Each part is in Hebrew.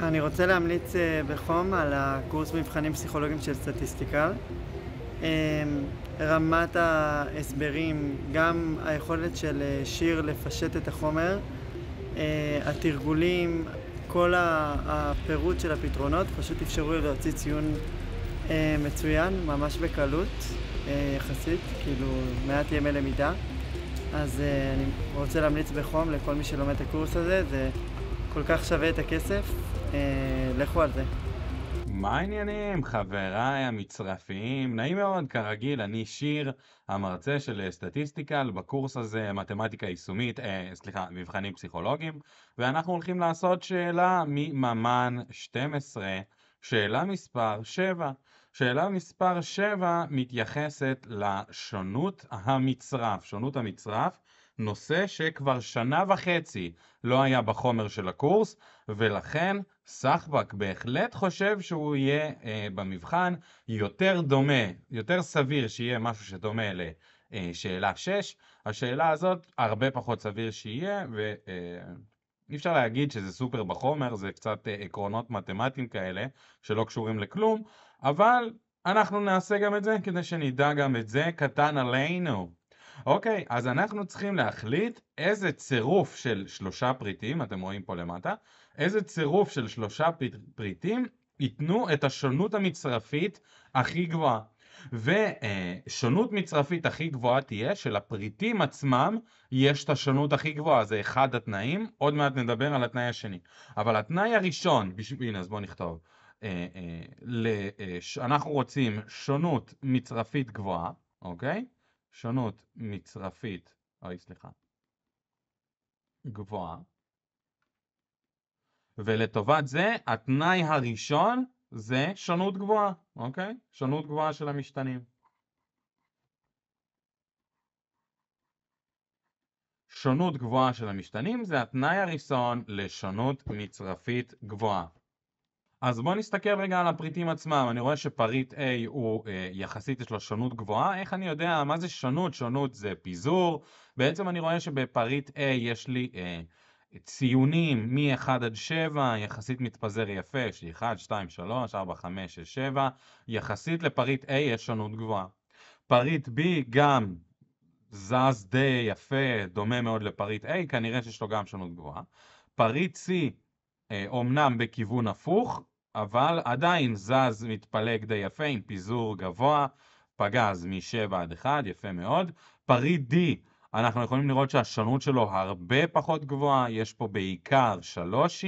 אני רוצה להמליץ בחום על הקורס מבחנים פסיכולוגיים של סטטיסטיקל. רמת ההסברים, גם היכולת של שיר לפשט את החומר, התרגולים, כל הפירוט של הפתרונות פשוט אפשרו לי להוציא ציון מצוין, ממש בקלות, יחסית, כאילו מעט ימי למידה. אז אני רוצה להמליץ בחום לכל מי שלומד את הקורס הזה, זה כל כך שווה את הכסף, לכו על זה. מה העניינים, חבריי המצרפיים? נעים מאוד, כרגיל, אני שיר, המרצה של סטטיסטיקל בקורס הזה, מתמטיקה יישומית, מבחנים פסיכולוגיים, ואנחנו הולכים לעשות שאלה מממן 12, שאלה מספר 7. שאלה מספר 7 מתייחסת לשונות המצרף. שונות המצרף, נושא שכבר שנה וחצי לא היה בחומר של הקורס, ולכן סחבק בהחלט חושב שהוא יהיה במבחן יותר דומה, יותר סביר שיהיה משהו שדומה לשאלה 6. השאלה הזאת הרבה פחות סביר שיהיה, ואי אפשר להגיד שזה סופר בחומר, זה קצת עקרונות מתמטיים כאלה שלא קשורים לכלום, אבל אנחנו נעשה גם את זה כדי שנדע גם את זה קטן עלינו. אוקיי, אז אנחנו צריכים להחליט איזה צירוף של 3 פריטים, אתם רואים פה למטה, איזה צירוף של 3 פריטים ייתנו את השונות המצרפית הכי גבוהה. ושונות מצרפית הכי גבוהה תהיה שלפריטים עצמם יש את השונות הכי גבוהה, זה אחד התנאים, עוד מעט נדבר על התנאי השני. אבל התנאי הראשון, הנה אז בואו נכתוב, אנחנו רוצים שונות מצרפית גבוהה, אוקיי? שונות מצרפית, גבוהה. ולטובת זה, התנאי הראשון זה שונות גבוהה, אוקיי? שונות גבוהה של המשתנים. שונות גבוהה של המשתנים זה התנאי הראשון לשונות מצרפית גבוהה. אז בואו נסתכל רגע על הפריטים עצמם. אני רואה שפריט A הוא יחסית יש לו שונות גבוהה. איך אני יודע מה זה שונות? שונות זה פיזור. בעצם אני רואה שבפריט A יש לי ציונים מ-1 עד 7, יחסית מתפזר יפה, יש לי 1, 2, 3, 4, 5, 6, 7, יחסית לפריט A יש שונות גבוהה. פריט B גם זז די יפה, דומה מאוד לפריט A, כנראה שיש לו גם שונות גבוהה. פריט C אומנם בכיוון הפוך, אבל עדיין זז מתפלג די יפה עם פיזור גבוה, פגז מ-7 עד 1, יפה מאוד. פריט D, אנחנו יכולים לראות שהשונות שלו הרבה פחות גבוהה, יש פה בעיקר 3,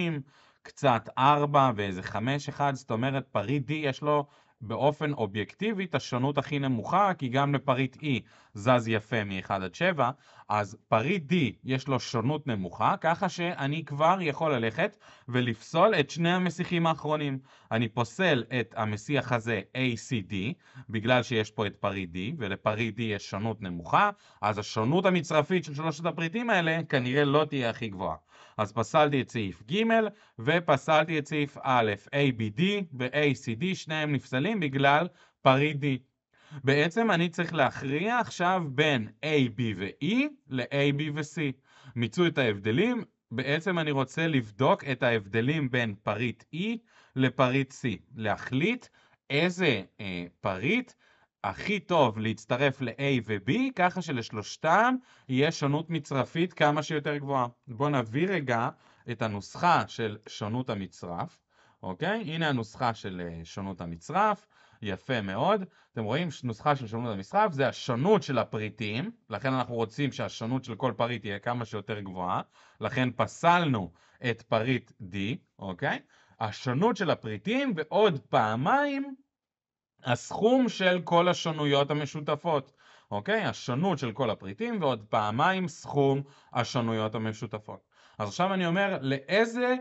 קצת 4 ואיזה 5 1, זאת אומרת פריט D יש לו באופן אובייקטיבי את השונות הכי נמוכה, כי גם לפריט E זז יפה מ-1 עד 7, אז פריט D יש לו שונות נמוכה, ככה שאני כבר יכול ללכת ולפסול את שני המסיחים האחרונים. אני פוסל את המסיח הזה ACD, בגלל שיש פה את פריט D, ולפריט D יש שונות נמוכה, אז השונות המצרפית של שלושת הפריטים האלה כנראה לא תהיה הכי גבוהה. אז פסלתי את סעיף ג' ופסלתי את סעיף א', ABD ו-ACD, שניהם נפסלים בגלל פריט D. בעצם אני צריך להכריע עכשיו בין A, B ו-E ל-A, B ו-C. מיצו את ההבדלים, בעצם אני רוצה לבדוק את ההבדלים בין פריט E לפריט C. להחליט איזה פריט הכי טוב להצטרף ל-A ו-B, ככה שלשלושתם יהיה שונות מצרפית כמה שיותר גבוהה. בואו נביא רגע את הנוסחה של שונות המצרף. אוקיי? הנה הנוסחה של שונות המצרף. יפה מאוד. אתם רואים נוסחה של שונות המצרף, זה השונות של הפריטים, לכן אנחנו רוצים שהשונות של כל פריט תהיה כמה שיותר גבוהה, לכן פסלנו את פריט D, אוקיי? השונות של הפריטים ועוד פעמיים הסכום של כל השונויות המשותפות, אוקיי? השונות של כל הפריטים ועוד פעמיים סכום השונויות המשותפות. אז עכשיו אני אומר לאיזה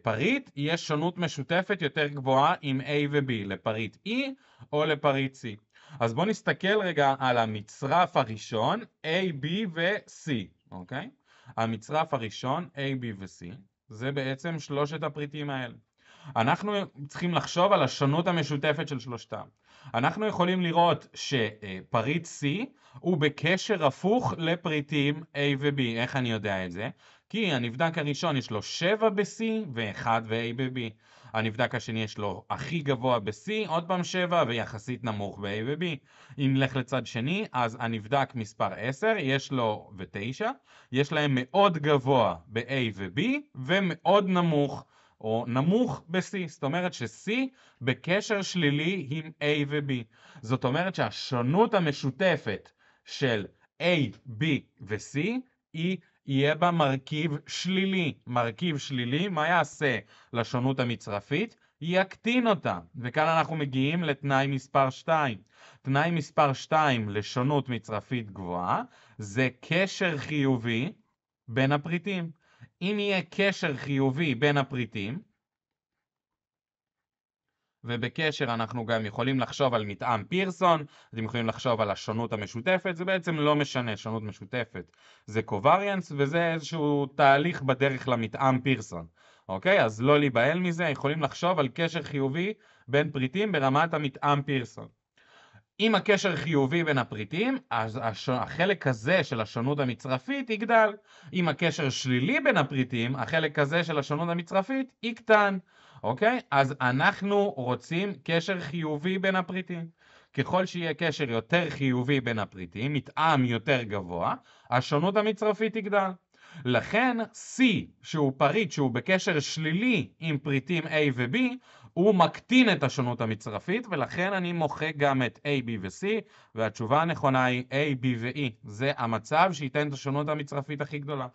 פריט יש שונות משותפת יותר גבוהה עם A ו-B, לפריט E או לפריט C. אז בואו נסתכל רגע על המצרף הראשון, A, B ו-C, אוקיי? המצרף הראשון, A, B ו-C, זה בעצם שלושת הפריטים האלה. אנחנו צריכים לחשוב על השונות המשותפת של שלושתם. אנחנו יכולים לראות שפריט C הוא בקשר הפוך לפריטים A ו-B. איך אני יודע את זה? כי הנבדק הראשון יש לו 7 ב-C ו-1 ו-A ב-B. הנבדק השני יש לו הכי גבוה ב-C, עוד פעם 7 ויחסית נמוך ב-A ו-B. אם נלך לצד שני, אז הנבדק מספר 10 יש לו ו-9, יש להם מאוד גבוה ב-A ו-B ומאוד נמוך או נמוך ב-C. זאת אומרת ש-C בקשר שלילי עם A ו-B. זאת אומרת שהשונות המשותפת של A, B ו-C יהיה בה מרכיב שלילי. מרכיב שלילי, מה יעשה לשונות המצרפית? יקטין אותה. וכאן אנחנו מגיעים לתנאי מספר 2. תנאי מספר 2 לשונות מצרפית גבוהה זה קשר חיובי בין הפריטים. אם יהיה קשר חיובי בין הפריטים, ובקשר אנחנו גם יכולים לחשוב על מתאם פירסון, אתם יכולים לחשוב על השונות המשותפת, זה בעצם לא משנה, שונות משותפת זה קובריאנס, וזה איזשהו תהליך בדרך למתאם פירסון. אוקיי? אז לא להיבהל מזה, יכולים לחשוב על קשר חיובי בין פריטים ברמת המתאם פירסון. אם הקשר חיובי בין הפריטים, אז החלק הזה של השונות המצרפית יגדל. אם הקשר שלילי בין הפריטים, החלק הזה של השונות המצרפית יקטן. אוקיי? אז אנחנו רוצים קשר חיובי בין הפריטים. ככל שיהיה קשר יותר חיובי בין הפריטים, מתאם יותר גבוה, השונות המצרפית תגדל. לכן C, שהוא פריט שהוא בקשר שלילי עם פריטים A ו-B, הוא מקטין את השונות המצרפית, ולכן אני מוחק גם את A, B ו-C, והתשובה הנכונה היא A, B ו-E. זה המצב שייתן את השונות המצרפית הכי גדולה.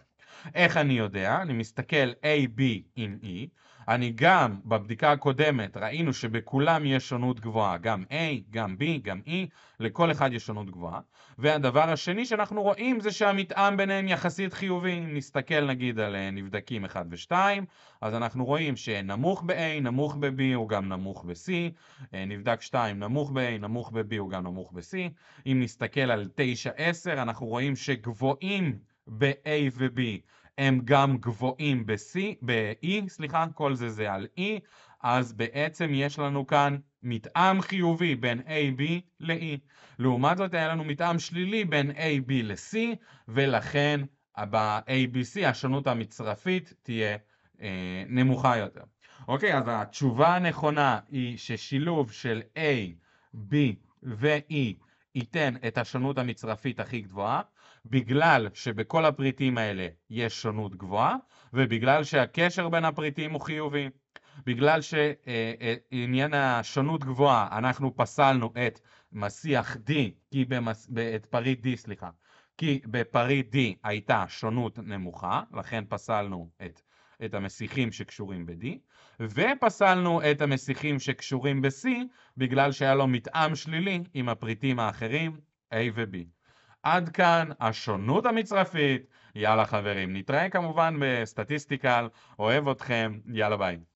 איך אני יודע? אני מסתכל A, B עם E. אני גם בבדיקה הקודמת ראינו שבכולם יש שונות גבוהה, גם A, גם B, גם E, לכל אחד יש שונות גבוהה. והדבר השני שאנחנו רואים זה שהמתאם ביניהם יחסית חיובי. אם נסתכל נגיד על נבדקים 1 ו-2, אז אנחנו רואים שנמוך ב-A, נמוך ב-B, הוא גם נמוך ב-C, נבדק 2 נמוך ב-A, נמוך ב-B, הוא גם נמוך ב-C. אם נסתכל על 9-10, אנחנו רואים שגבוהים ב-A ו-B הם גם גבוהים ב-E, כל זה על E, אז בעצם יש לנו כאן מתאם חיובי בין A, B ל-E. לעומת זאת היה לנו מתאם שלילי בין A, B ל-C, ולכן ב-ABC השונות המצרפית תהיה נמוכה יותר. אוקיי, אז התשובה הנכונה היא ששילוב של A, B ו-E ייתן את השונות המצרפית הכי גבוהה, בגלל שבכל הפריטים האלה יש שונות גבוהה, ובגלל שהקשר בין הפריטים הוא חיובי. בגלל שעניין השונות גבוהה, אנחנו פסלנו את מסיח D, את פריט D, כי בפריט D הייתה שונות נמוכה, לכן פסלנו את המסיחים שקשורים ב-D, ופסלנו את המסיחים שקשורים ב-C, בגלל שהיה לו מתאם שלילי עם הפריטים האחרים, A ו-B. עד כאן השונות המצרפית. יאללה חברים, נתראה כמובן בסטטיסטיקל, אוהב אתכם, יאללה ביי.